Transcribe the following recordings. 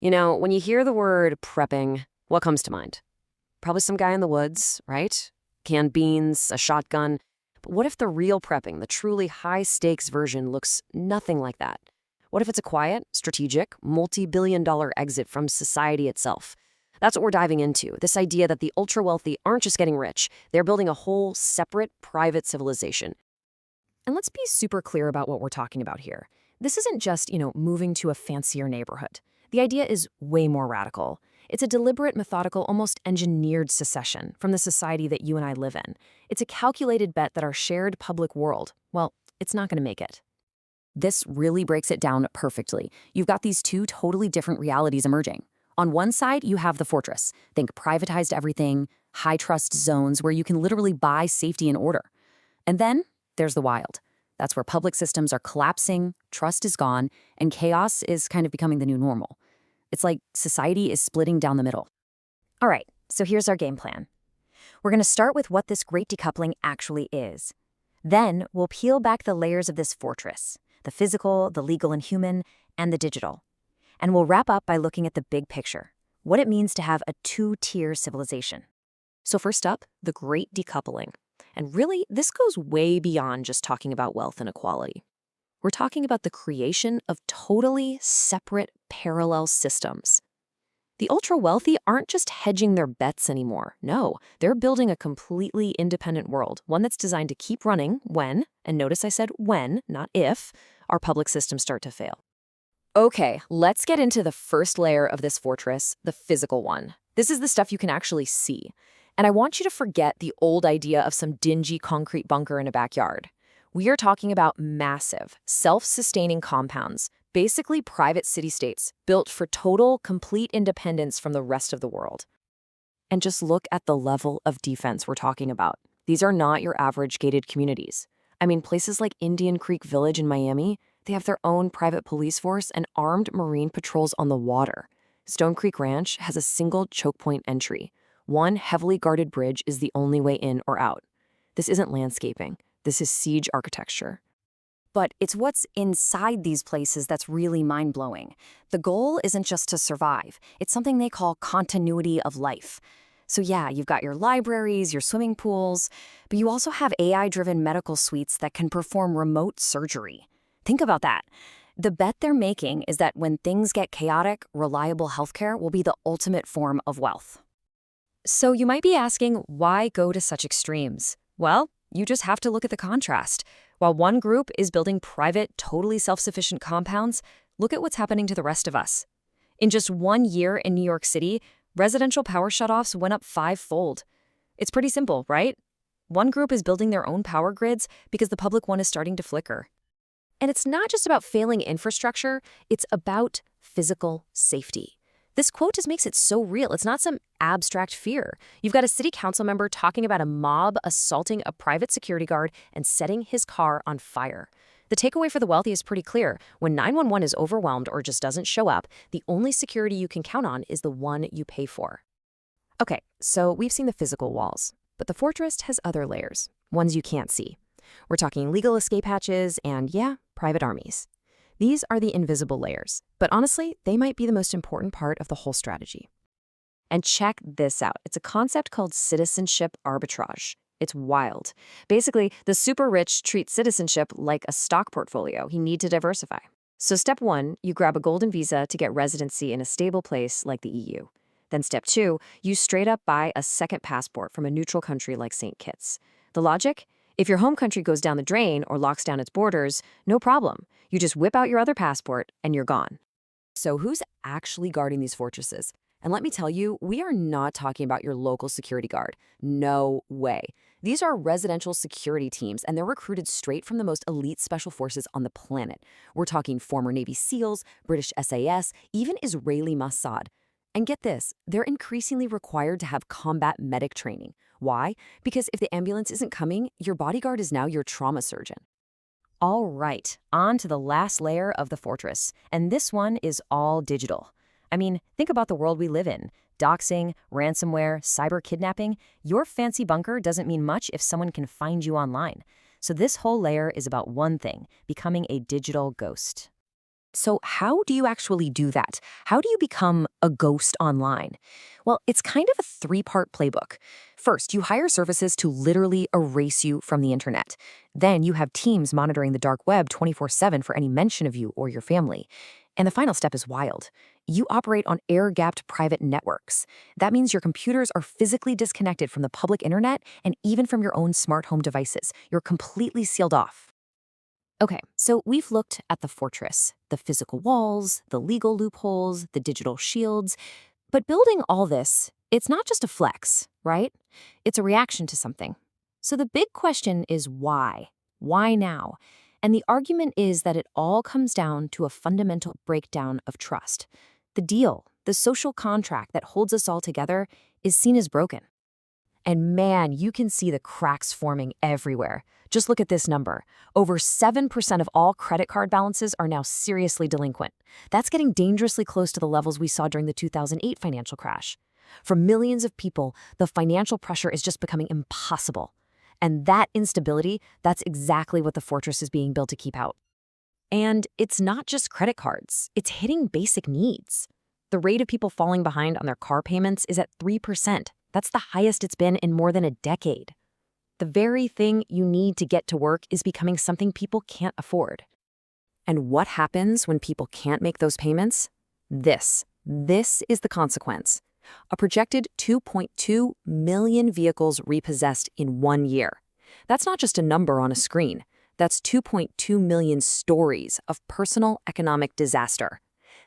When you hear the word prepping, what comes to mind? Probably some guy in the woods, right? Canned beans, a shotgun. But what if the real prepping, the truly high-stakes version, looks nothing like that? What if it's a quiet, strategic, multi-billion-dollar exit from society itself? That's what we're diving into, this idea that the ultra-wealthy aren't just getting rich, they're building a whole separate, private civilization. And let's be super clear about what we're talking about here. This isn't just, moving to a fancier neighborhood. The idea is way more radical. It's a deliberate, methodical, almost engineered secession from the society that you and I live in. It's a calculated bet that our shared public world, well, it's not going to make it. This really breaks it down perfectly. You've got these two totally different realities emerging. On one side, you have the fortress. Think privatized everything, high-trust zones where you can literally buy safety and order. And then there's the wild. That's where public systems are collapsing, trust is gone, and chaos is kind of becoming the new normal. It's like society is splitting down the middle. All right, so here's our game plan. We're going to start with what this great decoupling actually is. Then we'll peel back the layers of this fortress, the physical, the legal and human, and the digital. And we'll wrap up by looking at the big picture, what it means to have a two-tier civilization. So first up, the Great Decoupling. And really, this goes way beyond just talking about wealth and equality. We're talking about the creation of totally separate parallel systems. The ultra-wealthy aren't just hedging their bets anymore. No, they're building a completely independent world, one that's designed to keep running when, and notice I said when, not if, our public systems start to fail. Okay, let's get into the first layer of this fortress, the physical one. This is the stuff you can actually see. And I want you to forget the old idea of some dingy concrete bunker in a backyard. We are talking about massive, self-sustaining compounds, basically private city-states, built for total, complete independence from the rest of the world. And just look at the level of defense we're talking about. These are not your average gated communities. I mean, places like Indian Creek Village in Miami, they have their own private police force and armed marine patrols on the water. Stone Creek Ranch has a single choke point entry. One heavily guarded bridge is the only way in or out. This isn't landscaping. This is siege architecture. But it's what's inside these places that's really mind-blowing. The goal isn't just to survive. It's something they call continuity of life. So yeah, you've got your libraries, your swimming pools, but you also have AI-driven medical suites that can perform remote surgery. Think about that. The bet they're making is that when things get chaotic, reliable healthcare will be the ultimate form of wealth. So you might be asking, why go to such extremes? Well, you just have to look at the contrast. While one group is building private, totally self-sufficient compounds, look at what's happening to the rest of us. In just 1 year in New York City, residential power shutoffs went up 5-fold. It's pretty simple, right? One group is building their own power grids because the public one is starting to flicker. And it's not just about failing infrastructure, it's about physical safety. This quote just makes it so real. It's not some abstract fear. You've got a city council member talking about a mob assaulting a private security guard and setting his car on fire. The takeaway for the wealthy is pretty clear. When 911 is overwhelmed or just doesn't show up, the only security you can count on is the one you pay for. Okay, so we've seen the physical walls, but the fortress has other layers, ones you can't see. We're talking legal escape hatches and, yeah, private armies. These are the invisible layers, but honestly, they might be the most important part of the whole strategy. And check this out. It's a concept called citizenship arbitrage. It's wild. Basically, the super rich treat citizenship like a stock portfolio. You need to diversify. So step 1, you grab a golden visa to get residency in a stable place like the EU. Then step 2, you straight up buy a second passport from a neutral country like St. Kitts. The logic? If your home country goes down the drain or locks down its borders, no problem. You just whip out your other passport and you're gone. So who's actually guarding these fortresses? And let me tell you, we are not talking about your local security guard. No way. These are residential security teams, and they're recruited straight from the most elite special forces on the planet. We're talking former Navy SEALs, British SAS, even Israeli Mossad. And get this, they're increasingly required to have combat medic training. Why? Because if the ambulance isn't coming, your bodyguard is now your trauma surgeon. All right, on to the last layer of the fortress, and this one is all digital. I mean, think about the world we live in. Doxing, ransomware, cyber kidnapping. Your fancy bunker doesn't mean much if someone can find you online. So this whole layer is about one thing, becoming a digital ghost. So how do you actually do that? How do you become a ghost online? Well, it's kind of a three-part playbook. First, you hire services to literally erase you from the internet. Then you have teams monitoring the dark web 24/7 for any mention of you or your family. And the final step is wild. You operate on air-gapped private networks. That means your computers are physically disconnected from the public internet and even from your own smart home devices. You're completely sealed off. Okay, so we've looked at the fortress, the physical walls, the legal loopholes, the digital shields. But building all this, it's not just a flex, right? It's a reaction to something. So the big question is why? Why now? And the argument is that it all comes down to a fundamental breakdown of trust. The deal, the social contract that holds us all together, is seen as broken. And man, you can see the cracks forming everywhere. Just look at this number. Over 7% of all credit card balances are now seriously delinquent. That's getting dangerously close to the levels we saw during the 2008 financial crash. For millions of people, the financial pressure is just becoming impossible. And that instability, that's exactly what the fortress is being built to keep out. And it's not just credit cards. It's hitting basic needs. The rate of people falling behind on their car payments is at 3%. That's the highest it's been in more than a decade. The very thing you need to get to work is becoming something people can't afford. And what happens when people can't make those payments? This is the consequence. A projected 2.2 million vehicles repossessed in 1 year. That's not just a number on a screen. That's 2.2 million stories of personal economic disaster.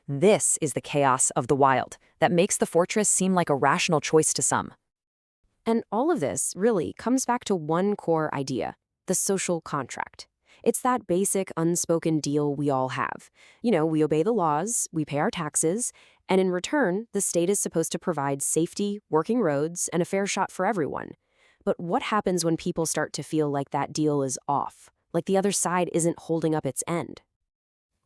This is the chaos of the wild that makes the fortress seem like a rational choice to some. And all of this really comes back to one core idea, the social contract. It's that basic unspoken deal we all have. We obey the laws, we pay our taxes, and in return, the state is supposed to provide safety, working roads, and a fair shot for everyone. But what happens when people start to feel like that deal is off, like the other side isn't holding up its end?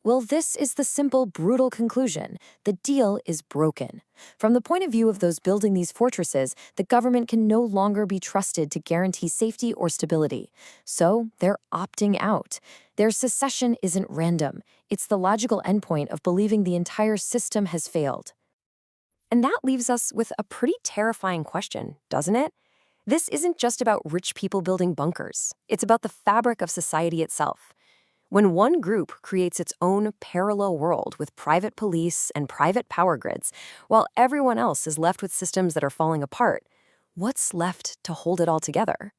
Well, this is the simple, brutal conclusion. The deal is broken. From the point of view of those building these fortresses, the government can no longer be trusted to guarantee safety or stability. So they're opting out. Their secession isn't random. It's the logical endpoint of believing the entire system has failed. And that leaves us with a pretty terrifying question, doesn't it? This isn't just about rich people building bunkers. It's about the fabric of society itself. When one group creates its own parallel world with private police and private power grids, while everyone else is left with systems that are falling apart, what's left to hold it all together?